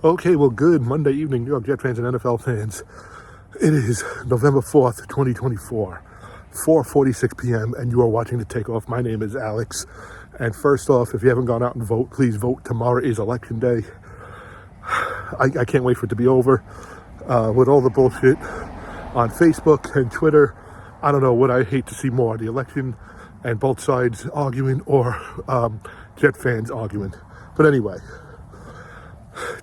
Okay, well, good Monday evening, New York Jet fans and NFL fans. It is November 4th, 2024, 4:46 p.m., and you are watching The Takeoff. My name is Alex. And first off, if you haven't gone out and vote, please vote. Tomorrow is Election Day. I can't wait for it to be over. With all the bullshit on Facebook and Twitter, I don't know what I hate to see more, the election and both sides arguing or Jet fans arguing. But anyway,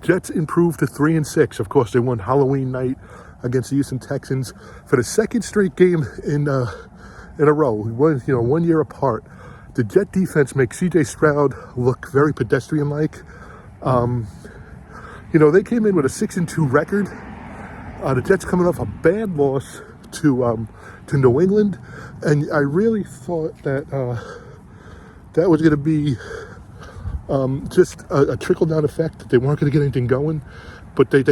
Jets improved to 3-6. Of course, they won Halloween night against the Hou Texans for the second straight game in a row. 1 year apart. The Jet defense makes C.J. Stroud look very pedestrian-like. They came in with a 6-2 record. The Jets coming off a bad loss to New England, and I really thought that that was going to be just a trickle-down effect, that they weren't going to get anything going, but they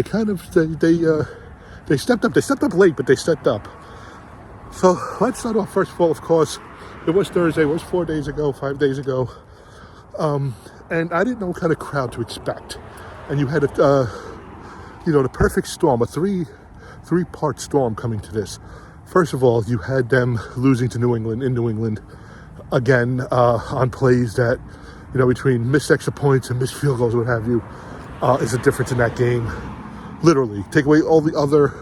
stepped up. They stepped up late, but they stepped up. So let's start off. First of all, of course, it was Thursday. It was 5 days ago, and I didn't know what kind of crowd to expect. And you had the perfect storm, a three-part storm coming to this. First of all, you had them losing to New England again on plays that, between missed extra points and missed field goals, what have you, is a difference in that game. Literally, take away all the other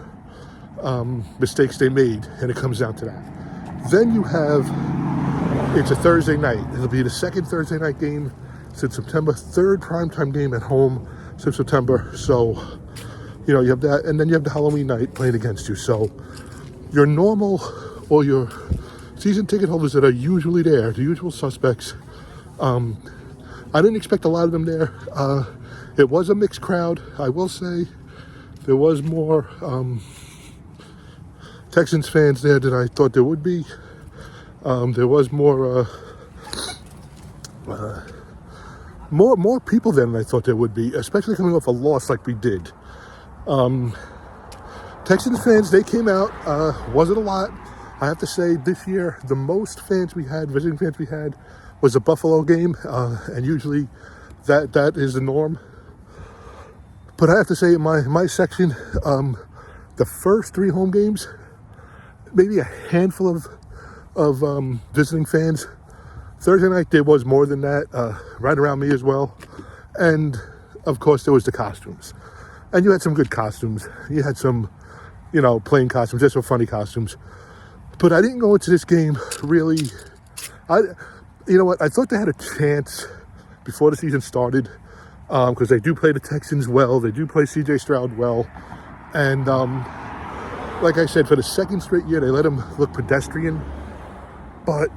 mistakes they made, and it comes down to that. Then you have, it's a Thursday night. It'll be the second Thursday night game since September, third primetime game at home since September. So, you have that, and then you have the Halloween night playing against you. So your normal or your season ticket holders that are usually there, the usual suspects, I didn't expect a lot of them there. It was a mixed crowd, I will say. There was more Texans fans there than I thought there would be. There was more people there than I thought there would be, especially coming off a loss like we did. Texans fans, they came out. Wasn't a lot. I have to say, this year, the most visiting fans we had, was a Buffalo game, and usually that is the norm. But I have to say, in my section, the first three home games, maybe a handful of visiting fans. Thursday night, there was more than that, right around me as well. And, of course, there was the costumes. And you had some good costumes. You had some, plain costumes, just some funny costumes. But I didn't go into this game really. You know what? I thought they had a chance before the season started, because they do play the Texans well. They do play C.J. Stroud well. And like I said, for the second straight year, they let him look pedestrian. But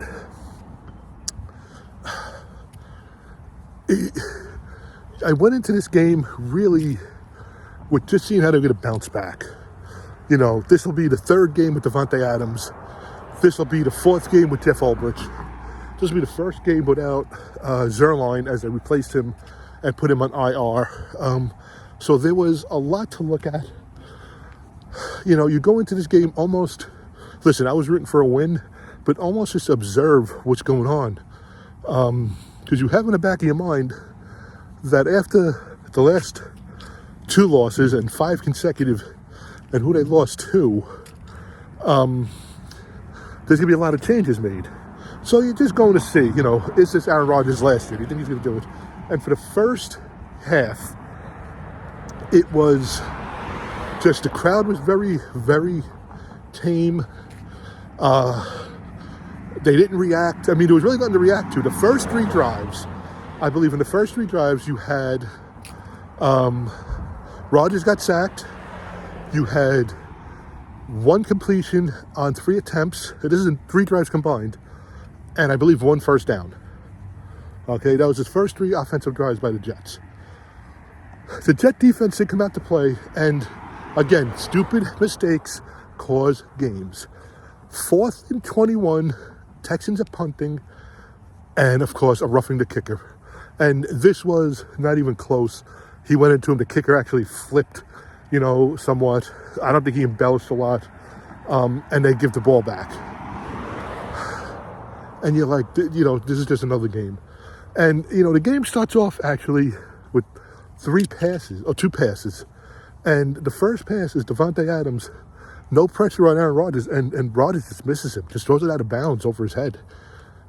I went into this game really with just seeing how they're going to bounce back. This will be the third game with Devontae Adams. This will be the fourth game with Jeff Ulbrich. This will be the first game without Zerline, as they replaced him and put him on IR. So there was a lot to look at. You go into this game almost, listen, I was rooting for a win, but almost just observe what's going on. Because you have in the back of your mind that after the last two losses and 5 consecutive, and who they lost to, there's going to be a lot of changes made. So you're just going to see, is this Aaron Rodgers last year? Do you think he's going to do it? And for the first half, it was just, the crowd was very, very tame. They didn't react. I mean, there was really nothing to react to. The first three drives, I believe in the first three drives, you had Rodgers got sacked. You had one completion on 3 attempts. This is in 3 drives combined. And I believe 1 first down. Okay, that was his first 3 offensive drives by the Jets. The Jet defense did come out to play, and again, stupid mistakes cause games. 4th and 21, Texans are punting, and of course, a roughing the kicker. And this was not even close. He went into him. The kicker actually flipped, somewhat. I don't think he embellished a lot. And they give the ball back. And you're like, this is just another game. And, the game starts off actually with 2 passes. And the first pass is Devontae Adams, no pressure on Aaron Rodgers, and Rodgers just misses him, just throws it out of bounds over his head.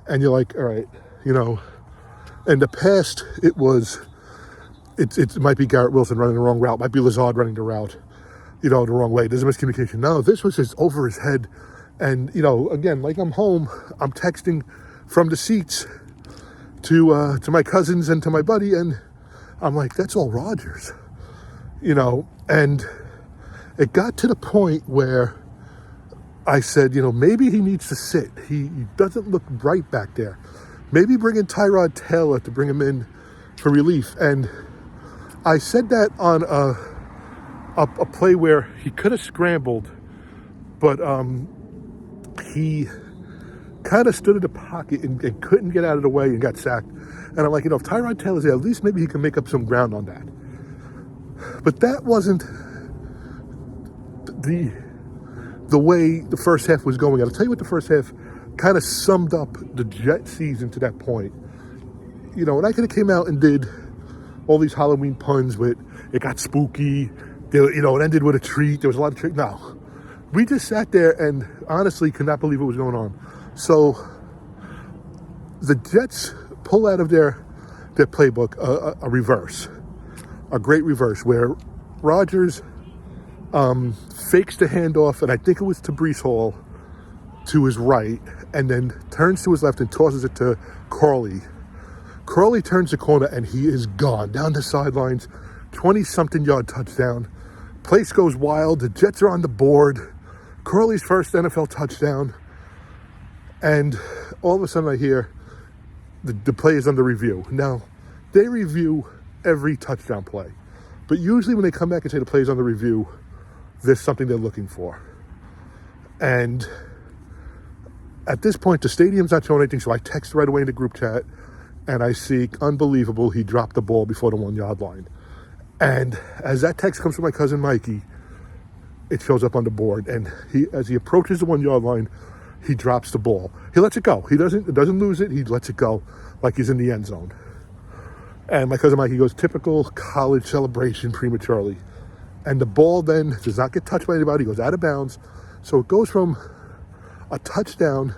And you're like, all right, and the past, it might be Garrett Wilson running the wrong route, might be Lazard running the route, the wrong way. There's a miscommunication. No, this was just over his head. And, again, like I'm home, I'm texting from the seats to my cousins and to my buddy, and I'm like, that's all Rodgers, and it got to the point where I said, maybe he needs to sit. He doesn't look right back there. Maybe bring in Tyrod Taylor to bring him in for relief. And I said that on a play where he could have scrambled, but he kind of stood in the pocket and couldn't get out of the way and got sacked. And I'm like, if Tyrod Taylor's there, at least maybe he can make up some ground on that. But that wasn't the way the first half was going. I'll tell you what the first half kind of summed up the Jet season to that point. And I could have came out and did all these Halloween puns with it got spooky, it ended with a treat, there was a lot of treat. No. We just sat there and honestly could not believe what was going on. So the Jets pull out of their playbook a reverse, a great reverse, where Rodgers fakes the handoff, and I think it was to Breece Hall to his right, and then turns to his left and tosses it to Corley. Corley turns the corner, and he is gone down the sidelines, 20-something yard touchdown. Place goes wild. The Jets are on the board. Corley's first NFL touchdown. And all of a sudden I hear the play is under review. Now, they review every touchdown play. But usually when they come back and say the play is under review, there's something they're looking for. And at this point, the stadium's not showing anything, so I text right away in the group chat, and I see, unbelievable, he dropped the ball before the 1-yard line. And as that text comes from my cousin Mikey, it shows up on the board. And as he approaches the 1-yard line, he drops the ball. He lets it go. He doesn't lose it. He lets it go like he's in the end zone. And my cousin Mikey goes, typical college celebration prematurely. And the ball then does not get touched by anybody. It goes out of bounds. So it goes from a touchdown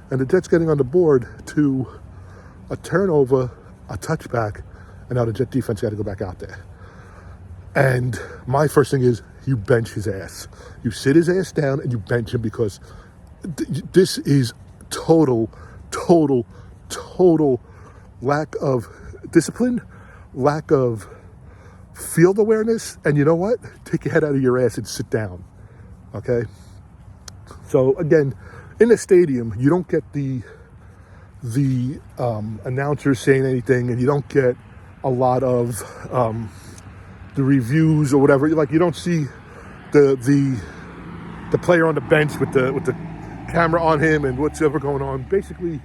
and the Jets getting on the board to a turnover, a touchback, and now the Jet defense got to go back out there. And my first thing is, you bench his ass. You sit his ass down and you bench him, because this is total lack of discipline, lack of field awareness. And you know what? Take your head out of your ass and sit down. Okay? So again, in the stadium, you don't get the announcers saying anything, and you don't get a lot of the reviews or whatever. Like, you don't see the player on the bench with the camera on him and whatever going on. Basically,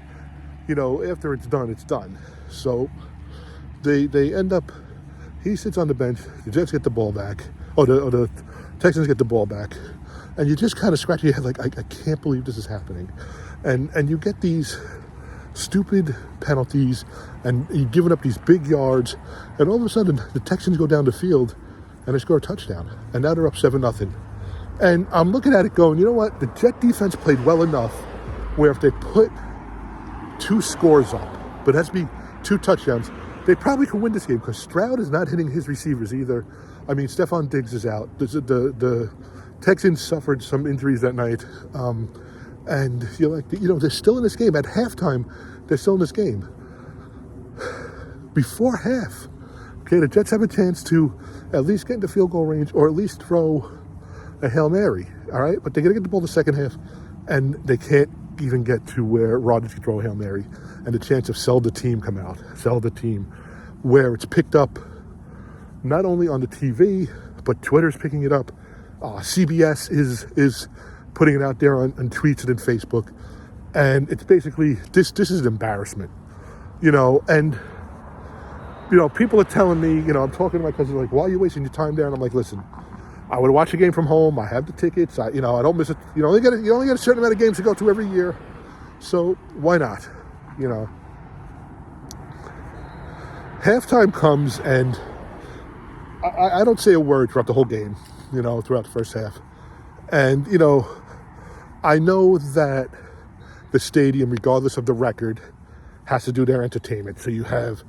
after it's done, it's done. So they end up, he sits on the bench, the Jets get the ball back, or the Texans get the ball back, and you just kind of scratch your head like, I can't believe this is happening. And you get these stupid penalties, and you're giving up these big yards, and all of a sudden the Texans go down the field and they score a touchdown, and now they're up 7-0. And I'm looking at it going, you know what? The Jet defense played well enough where if they put 2 scores up, but it has to be 2 touchdowns, they probably could win this game, because Stroud is not hitting his receivers either. I mean, Stephon Diggs is out. The Texans suffered some injuries that night. And you're like, they're still in this game. At halftime, they're still in this game. Before half, okay, the Jets have a chance to at least get into field goal range, or at least throw a Hail Mary, all right? But they're going to get the ball the second half, and they can't even get to where Rodgers can throw a Hail Mary. And the chance of sell the team, where it's picked up not only on the TV, but Twitter's picking it up. CBS is putting it out there on tweets and in Facebook. And it's basically, this is an embarrassment, and, people are telling me, I'm talking to my cousin, like, why are you wasting your time there? And I'm like, listen, I would watch a game from home. I have the tickets. I don't miss it. You only get a certain amount of games to go to every year. So why not? Halftime comes, and I don't say a word throughout the whole game, throughout the first half. And, I know that the stadium, regardless of the record, has to do their entertainment. So you have,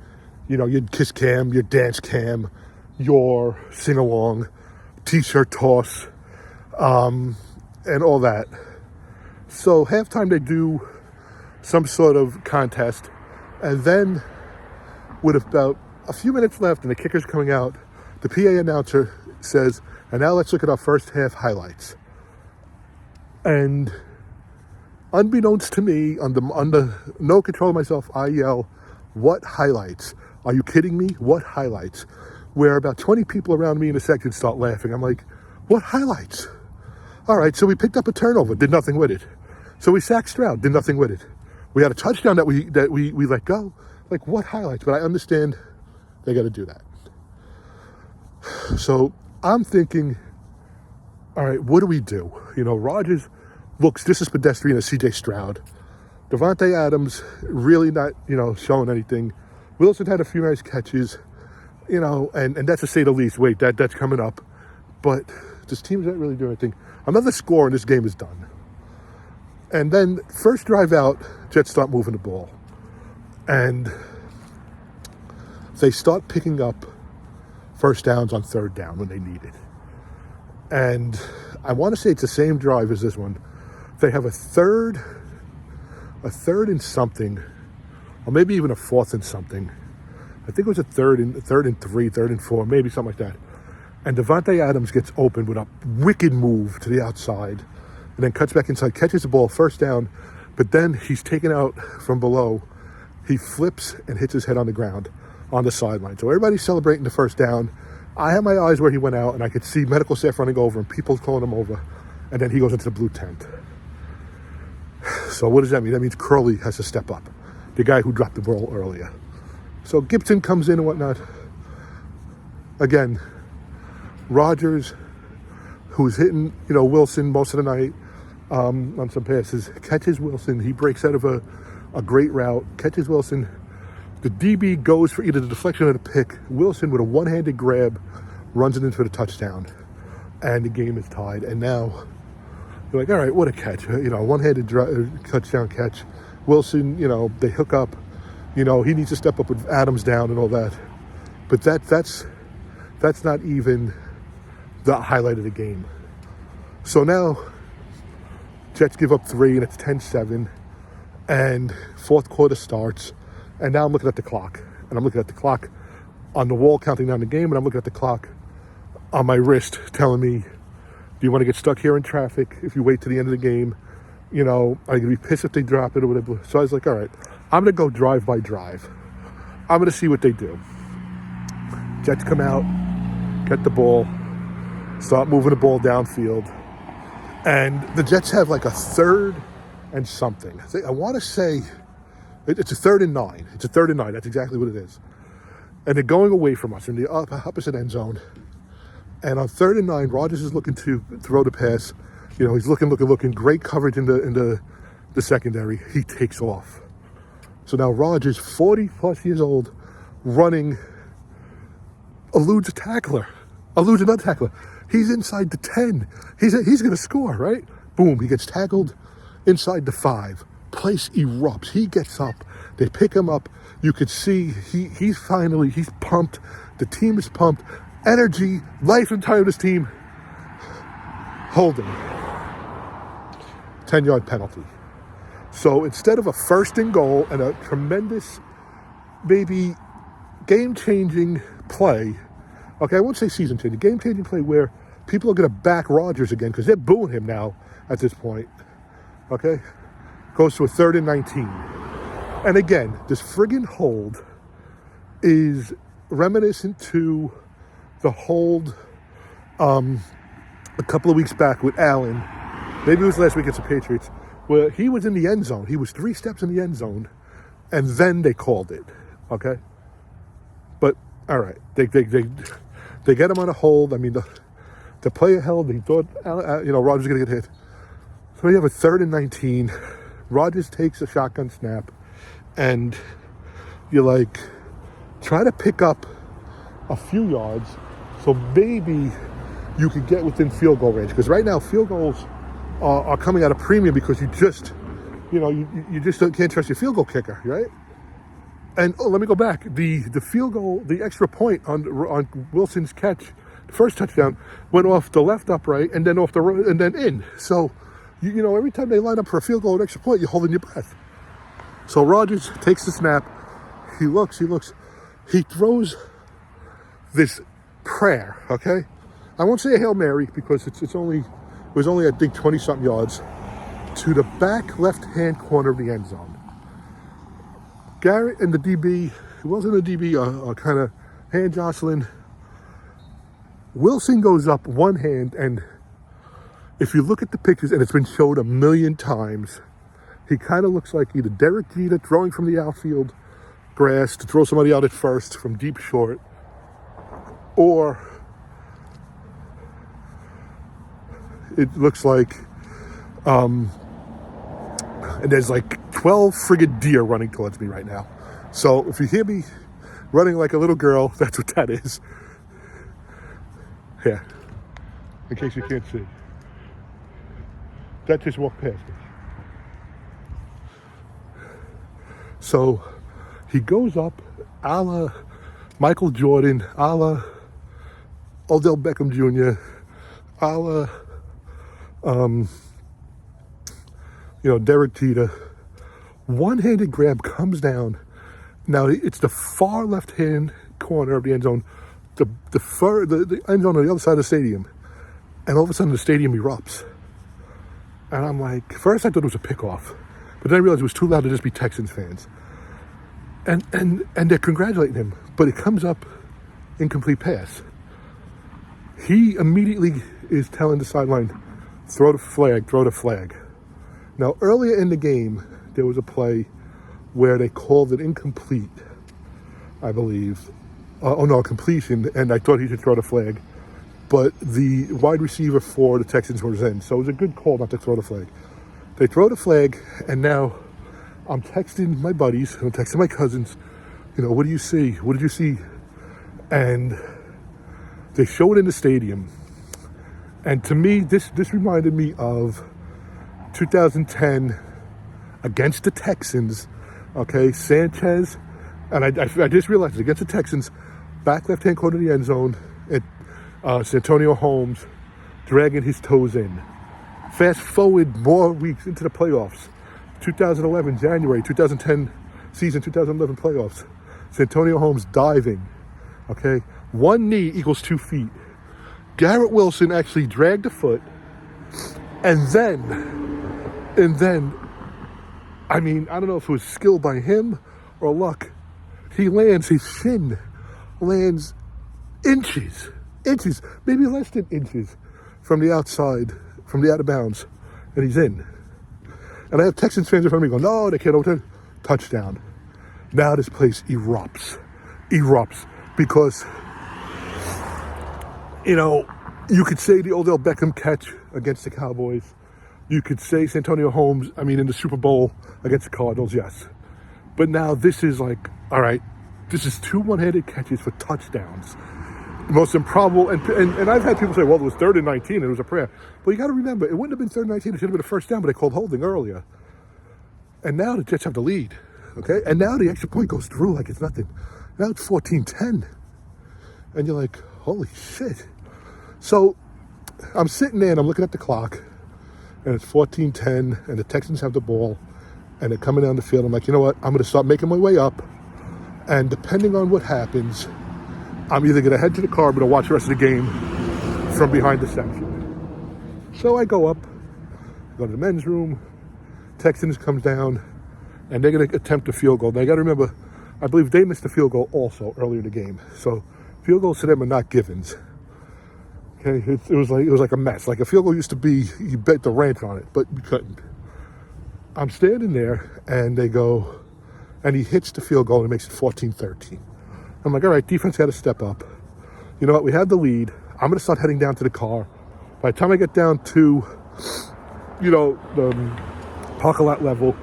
your kiss cam, your dance cam, your sing-along, t-shirt toss, and all that. So halftime they do some sort of contest, and then with about a few minutes left and the kicker's coming out, the PA announcer says, and now let's look at our first half highlights. And unbeknownst to me, under no control of myself, I yell, "What highlights? Are you kidding me? What highlights?" Where about 20 people around me in the section start laughing. I'm like, what highlights? All right, so we picked up a turnover, did nothing with it. So we sacked Stroud, did nothing with it. We had a touchdown that we let go. Like, what highlights? But I understand they got to do that. So I'm thinking, all right, what do we do? Rodgers looks just as pedestrian as C.J. Stroud. Devontae Adams really not, showing anything. Wilson had a few nice catches, and that's to say the least. Wait, that's coming up. But this team's not really doing anything. Another score and this game is done. And then first drive out, Jets start moving the ball. And they start picking up first downs on third down when they need it. And I want to say it's the same drive as this one. They have a third and something, or maybe even a fourth and something. I think it was a third and 3, 3rd and 4, maybe something like that. And Devontae Adams gets open with a wicked move to the outside, and then cuts back inside, catches the ball, first down, but then he's taken out from below. He flips and hits his head on the ground on the sideline. So everybody's celebrating the first down. I had my eyes where he went out, and I could see medical staff running over and people calling him over, and then he goes into the blue tent. So what does that mean? That means Curley has to step up, the guy who dropped the ball earlier. So Gibson comes in and whatnot. Again, Rodgers, who's hitting, Wilson most of the night on some passes, catches Wilson. He breaks out of a great route, catches Wilson. The DB goes for either the deflection or the pick. Wilson, with a one-handed grab, runs it in for the touchdown. And the game is tied. And now you're like, all right, what a catch. One-handed touchdown catch. Wilson, they hook up. He needs to step up with Adams down and all that. But that's not even the highlight of the game. So now Jets give up 3 and it's 10-7. And fourth quarter starts. And now I'm looking at the clock. And I'm looking at the clock on the wall counting down the game. And I'm looking at the clock on my wrist telling me, do you want to get stuck here in traffic if you wait to the end of the game? Are you going to be pissed if they drop it or whatever? So I was like, all right, I'm going to go drive by drive. I'm going to see what they do. Jets come out, get the ball, start moving the ball downfield. And the Jets have like a 3rd and something. I want to say it's a 3rd and 9. It's a 3rd and 9. That's exactly what it is. And they're going away from us in the opposite end zone. And on 3rd and 9, Rodgers is looking to throw the pass. He's looking. Great coverage in the secondary. He takes off. So now Rodgers, 40-plus years old, running, eludes another tackler. He's inside the 10. He's going to score, right? Boom, he gets tackled inside the 5. Place erupts. He gets up. They pick him up. You could see he's pumped. The team is pumped. Energy, life and time of this team. Holding. 10-yard penalty. So instead of a 1st and goal and a tremendous, maybe game-changing play, okay, I won't say season-changing, game-changing play where people are going to back Rodgers again because they're booing him now at this point, okay, goes to a 3rd and 19. And again, this friggin' hold is reminiscent to the hold a couple of weeks back with Allen. Maybe it was last week against the Patriots, where he was in the end zone. He was 3 steps in the end zone, and then they called it. Okay, but all right, they get him on a hold. I mean, the player held. He thought Rodgers was going to get hit. So you have a 3rd and 19. Rodgers takes a shotgun snap, and you're like, try to pick up a few yards. So maybe you could get within field goal range, because right now field goals are coming at a premium because you just can't trust your field goal kicker, right? And let me go back. The field goal, the extra point on Wilson's catch, the first touchdown, went off the left upright and then off the right and then in. So every time they line up for a field goal or extra point, you're holding your breath. So Rodgers takes the snap. He looks. He throws this prayer. Okay, I won't say a Hail Mary because it was only I think 20-something yards to the back left-hand corner of the end zone. Garrett and the DB, it wasn't a DB, kind of hand jostling. Wilson goes up one hand, and if you look at the pictures, and it's been showed a million times, he kind of looks like either Derek Jeter throwing from the outfield grass to throw somebody out at first from deep short, or it looks like, and there's like 12 friggin' deer running towards me right now. So if you hear me running like a little girl, that's what that is. Yeah, in case you can't see. That just walked past me. So he goes up a la Michael Jordan, a la Odell Beckham Jr., a la Derek Jeter. One-handed grab, comes down. Now it's the far left-hand corner of the end zone, the end zone on the other side of the stadium, and all of a sudden the stadium erupts. And I'm like, first I thought it was a pickoff, but then I realized it was too loud to just be Texans fans. And they're congratulating him, but it comes up incomplete pass. He immediately is telling the sideline, throw the flag. Now, earlier in the game, there was a play where they called it incomplete, I believe. Completion, and I thought he should throw the flag. But the wide receiver for the Texans was in, so it was a good call not to throw the flag. They throw the flag, and now I'm texting my buddies, I'm texting my cousins, what do you see? What did you see? And they show it in the stadium. And to me, this reminded me of 2010 against the Texans, okay? Sanchez, and I just realized it, against the Texans, back left-hand corner of the end zone, Santonio Holmes dragging his toes in. Fast forward more weeks into the playoffs, 2011, January, 2010 season, 2011 playoffs, Santonio Holmes diving, okay? One knee equals 2 feet. Garrett Wilson actually dragged a foot, and then, I don't know if it was skill by him or luck, his shin lands inches, maybe less than inches from the outside, from the out of bounds, and he's in. And I have Texans fans in front of me going, no, they can't overturn. Touchdown. Now this place erupts, because, you could say the Odell Beckham catch against the Cowboys. You could say Santonio Holmes, in the Super Bowl against the Cardinals, yes. But now this is like, all right, this is 2 one-handed catches for touchdowns. The most improbable, and I've had people say, well, it was 3rd and 19, and it was a prayer. But you got to remember, it wouldn't have been 3rd and 19, it should have been a first down, but they called holding earlier. And now the Jets have the lead, okay? And now the extra point goes through like it's nothing. Now it's 14-10. And you're like, holy shit. So I'm sitting there and I'm looking at the clock, and it's 14-10, and the Texans have the ball, and they're coming down the field. I'm like, you know what? I'm going to start making my way up, and depending on what happens, I'm either going to head to the car or I'm going to watch the rest of the game from behind the section. So I go up, go to the men's room, Texans comes down, and they're going to attempt a field goal. Now, you got to remember, I believe they missed a field goal also earlier in the game. So field goals to them are not givens. Okay, it was like a mess. Like a field goal used to be, you bet the ranch on it, but you couldn't. I'm standing there, and they go, and he hits the field goal, and it makes it 14-13. I'm like, all right, defense got to step up. You know what? We have the lead. I'm going to start heading down to the car. By the time I get down to, the parking lot level,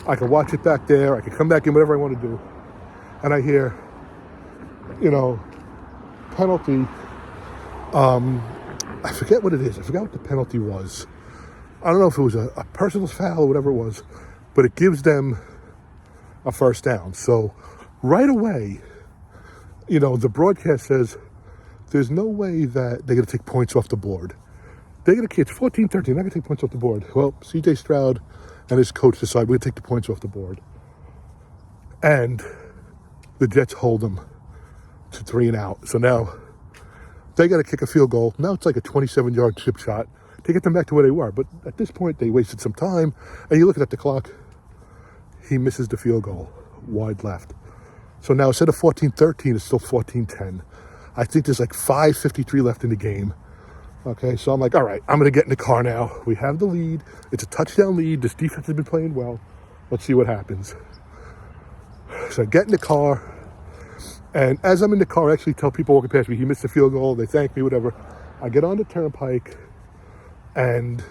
I can watch it back there. I can come back in, whatever I want to do. And I hear, penalty I forget what it is. I forgot what the penalty was. I don't know if it was a personal foul or whatever it was, but it gives them a first down. So right away, the broadcast says there's no way that they're going to take points off the board. They're going to catch 14-13. They're not going to take points off the board. Well, C.J. Stroud and his coach decide we're going to take the points off the board. And the Jets hold them to 3 and out. So now they got to kick a field goal. Now it's like a 27-yard chip shot to get them back to where they were. But at this point, they wasted some time. And you're looking at the clock. He misses the field goal, wide left. So now instead of 14-13, it's still 14-10. I think there's like 5:53 left in the game. Okay, so I'm like, all right, I'm going to get in the car now. We have the lead. It's a touchdown lead. This defense has been playing well. Let's see what happens. So I get in the car. And as I'm in the car, I actually tell people walking past me, he missed the field goal. They thank me, whatever. I get on the turnpike. And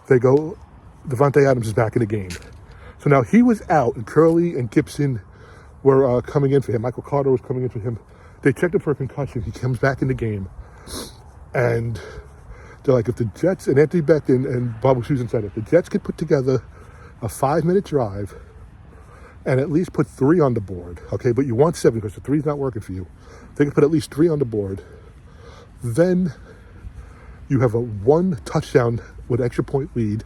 they go, Davante Adams is back in the game. So now he was out, and Curley and Gibson were coming in for him. Michael Carter was coming in for him. They checked him for a concussion. He comes back in the game. And they're like, if the Jets, and Anthony Beck and Bob Susan said, if the Jets could put together a 5-minute drive and at least put 3 on the board, okay, but you want 7 because the 3's not working for you. They can put at least 3 on the board. Then you have a 1 touchdown with extra point lead,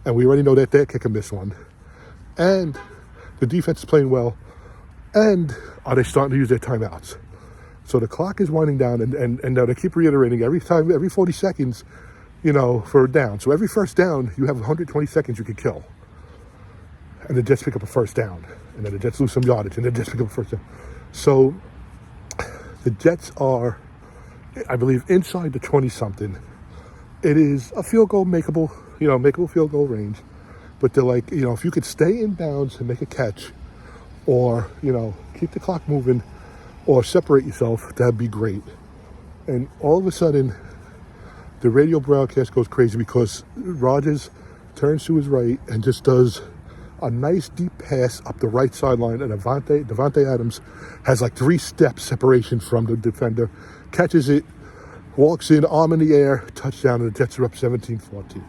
and we already know that their kicker missed one. And the defense is playing well, and are they starting to use their timeouts? So the clock is winding down, and now they keep reiterating every 40 seconds, for a down. So every first down, you have 120 seconds you could kill. And the Jets pick up a first down, and then the Jets lose some yardage, and the Jets pick up a first down. So the Jets are, I believe, inside the 20-something. It is a field goal makeable field goal range. But they're like, if you could stay in bounds and make a catch, or, keep the clock moving, or separate yourself, that'd be great. And all of a sudden, the radio broadcast goes crazy because Rodgers turns to his right and just does a nice deep pass up the right sideline, and Davante Adams has like 3 steps separation from the defender, catches it, walks in, arm in the air, touchdown, and the Jets are up 17-14.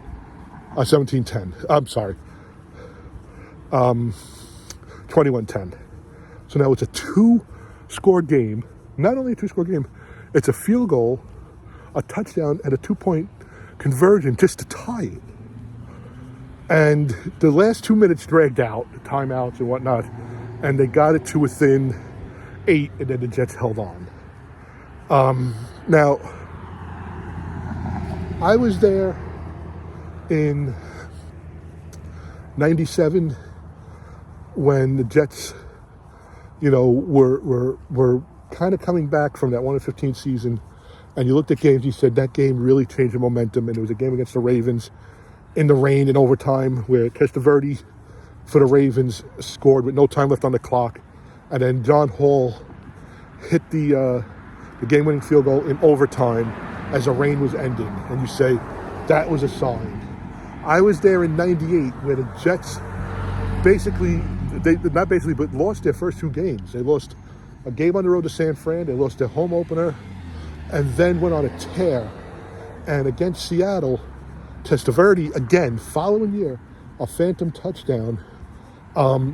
17-10. I'm sorry. 21-10. So now it's a 2-score game. Not only a 2-score game, it's a field goal, a touchdown, and a 2-point conversion just to tie it. And the last 2 minutes dragged out, timeouts and whatnot, and they got it to within 8, and then the Jets held on. Now, I was there in 97 when the Jets, were kind of coming back from that 1-15 season, and you looked at games, you said that game really changed the momentum, and it was a game against the Ravens in the rain in overtime where Testaverde for the Ravens scored with no time left on the clock, and then John Hall hit the game-winning field goal in overtime as the rain was ending, and you say, that was a sign. I was there in 98 where the Jets but lost their first 2 games. They lost a game on the road to San Fran. They lost their home opener and then went on a tear. And against Seattle, Testaverde, again, following year, a phantom touchdown.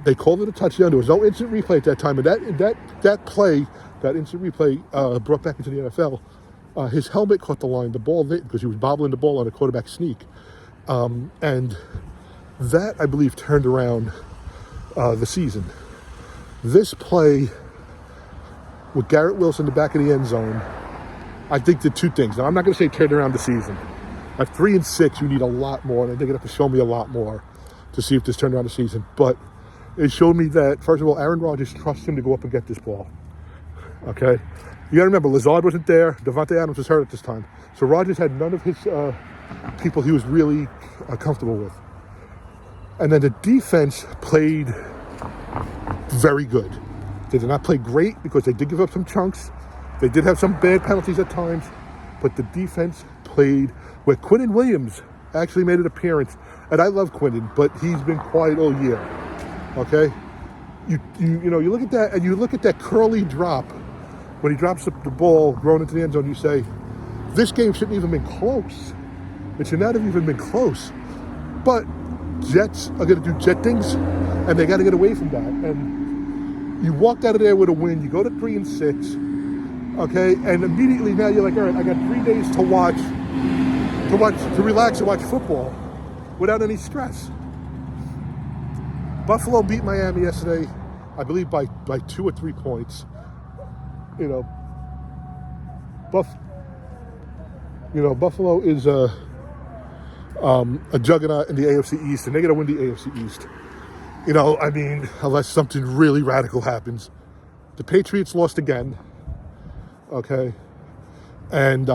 They called it a touchdown. There was no instant replay at that time. And that play, that instant replay brought back into the NFL. His helmet caught the line. The ball lit because he was bobbling the ball on a quarterback sneak. And that, I believe, turned around the season. This play with Garrett Wilson in the back of the end zone, I think did 2 things. Now, I'm not going to say turned around the season. At 3-6, you need a lot more, and I think you have to show me a lot more to see if this turned around the season. But it showed me that, first of all, Aaron Rodgers trusts him to go up and get this ball. Okay? You got to remember, Lazard wasn't there. Davante Adams was hurt at this time. So Rodgers had none of his people he was really comfortable with. And then the defense played very good. They did not play great because they did give up some chunks. They did have some bad penalties at times. But the defense played where Quinnen Williams actually made an appearance. And I love Quinnen, but he's been quiet all year. Okay? You look at that, and you look at that curly drop when he drops the ball going into the end zone, you say, this game shouldn't even been close. It should not have even been close. But Jets are going to do Jet things, and they got to get away from that. And you walked out of there with a win. You go to 3-6, okay? And immediately now you're like, all right, I got 3 days to relax and watch football without any stress. Buffalo beat Miami yesterday, I believe by 2 or 3 points. You know, Buffalo is a juggernaut in the AFC East, and they're going to win the AFC East. You know, I mean, unless something really radical happens. The Patriots lost again, okay? And,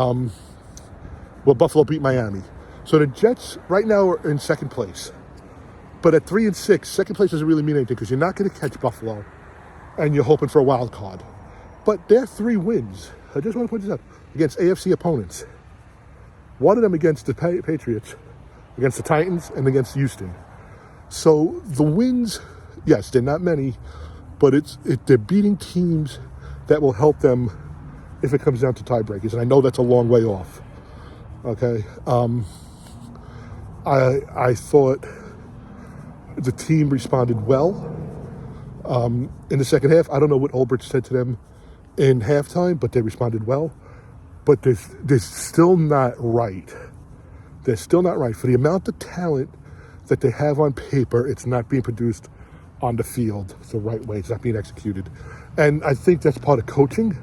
Buffalo beat Miami. So the Jets right now are in second place. But at 3-6, second place doesn't really mean anything because you're not going to catch Buffalo, and you're hoping for a wild card. But their 3 wins, I just want to point this out, against AFC opponents. One of them against the Patriots, against the Titans, and against Houston. So the wins, yes, they're not many, but they're beating teams that will help them if it comes down to tiebreakers. And I know that's a long way off. Okay. I thought the team responded well in the second half. I don't know what Ulbrich said to them in halftime, but they responded well. But they're still not right. They're still not right. For the amount of talent that they have on paper, it's not being produced on the field the right way. It's not being executed. And I think that's part of coaching.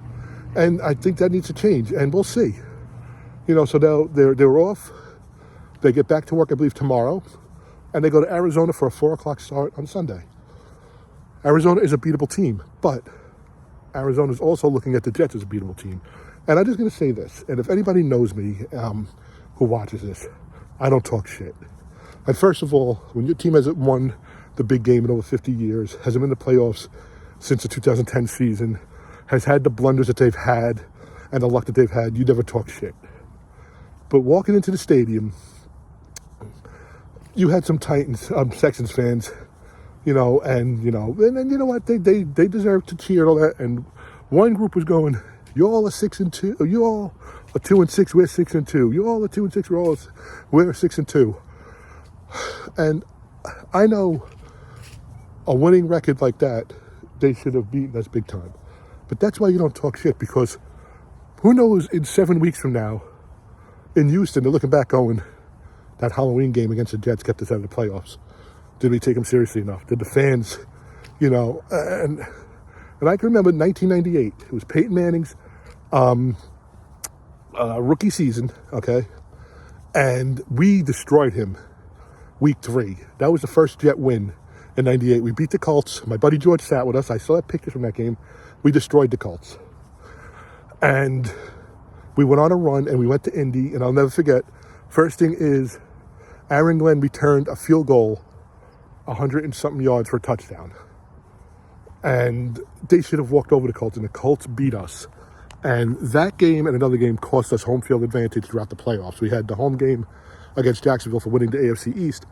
And I think that needs to change. And we'll see. You know, so now they're off. They get back to work, I believe, tomorrow. And they go to Arizona for a 4 o'clock start on Sunday. Arizona is a beatable team. But Arizona is also looking at the Jets as a beatable team. And I'm just going to say this, and if anybody knows me who watches this, I don't talk shit. And first of all, when your team hasn't won the big game in over 50 years, hasn't been in the playoffs since the 2010 season, has had the blunders that they've had and the luck that they've had, you never talk shit. But walking into the stadium, you had some Texans fans, you know, and you know what, they deserve to cheer and all that. And one group was going, "You all are 6-2. You all are 2-6. We're 6-2. You all are 2-6. We're 6-2." And I know a winning record like that, they should have beaten us big time. But that's why you don't talk shit, because who knows in 7 weeks from now, in Houston, they're looking back going, that Halloween game against the Jets kept us out of the playoffs. Did we take them seriously enough? Did the fans, you know, and I can remember 1998. It was Peyton Manning's rookie season, okay? And we destroyed him week 3. That was the first Jet win in 98. We beat the Colts. My buddy George sat with us. I still have pictures from that game. We destroyed the Colts. And we went on a run, and we went to Indy, and I'll never forget, first thing is Aaron Glenn returned a field goal 100 and something yards for a touchdown. And they should have walked over the Colts, and the Colts beat us. And that game and another game cost us home field advantage throughout the playoffs. We had the home game against Jacksonville for winning the AFC East,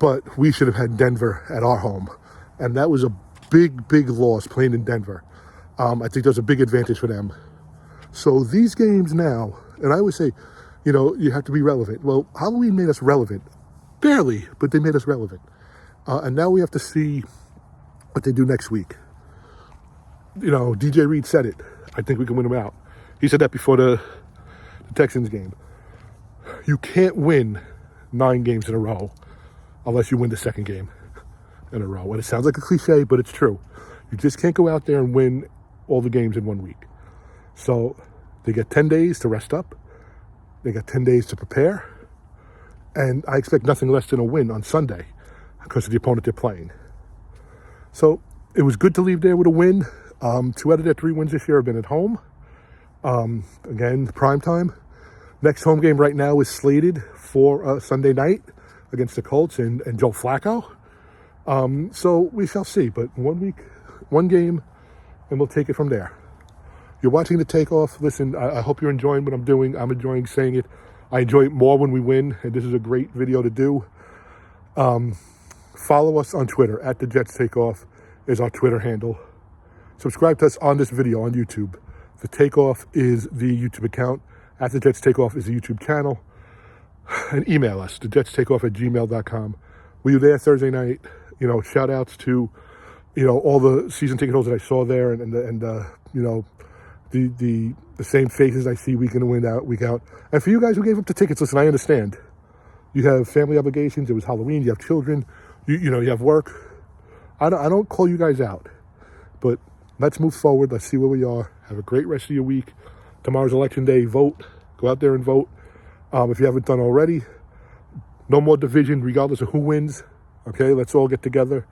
but we should have had Denver at our home. And that was a big, big loss playing in Denver. I think there's a big advantage for them. So these games now, and I always say, you know, you have to be relevant. Well, Halloween made us relevant. Barely, but they made us relevant. And now we have to see what they do next week. You know, DJ Reed said it. I think we can win them out. He said that before the Texans game. You can't win 9 games in a row unless you win the second game in a row. And it sounds like a cliche, but it's true. You just can't go out there and win all the games in 1 week. So they get 10 days to rest up. They got 10 days to prepare. And I expect nothing less than a win on Sunday because of the opponent they're playing. So it was good to leave there with a win. 2 out of their 3 wins this year have been at home. Again, prime time. Next home game right now is slated for Sunday night against the Colts and Joe Flacco. So we shall see. But 1 week, 1 game, and we'll take it from there. You're watching The Takeoff. Listen, I hope you're enjoying what I'm doing. I'm enjoying saying it. I enjoy it more when we win, and this is a great video to do. Follow us on Twitter. @The Jets Takeoff is our Twitter handle. Subscribe to us on this video on YouTube. The Takeoff is the YouTube account, At the Jets Takeoff is the YouTube channel. And email us, thejets_takeoff@gmail.com. Were you there Thursday night? Shout outs to, all the season ticket holders that I saw there, and the same faces I see week in and week out. And for you guys who gave up the tickets, listen, I understand. You have family obligations. It was Halloween. You have children. You have work. I don't call you guys out, but let's move forward. Let's see where we are. Have a great rest of your week. Tomorrow's election day. Vote. Go out there and vote. If you haven't done already, no more division, regardless of who wins. Okay, let's all get together.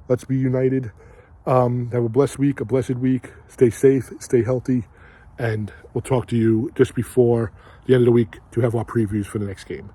Let's be united. Have a blessed week, a blessed week. Stay safe, stay healthy, and we'll talk to you just before the end of the week to have our previews for the next game.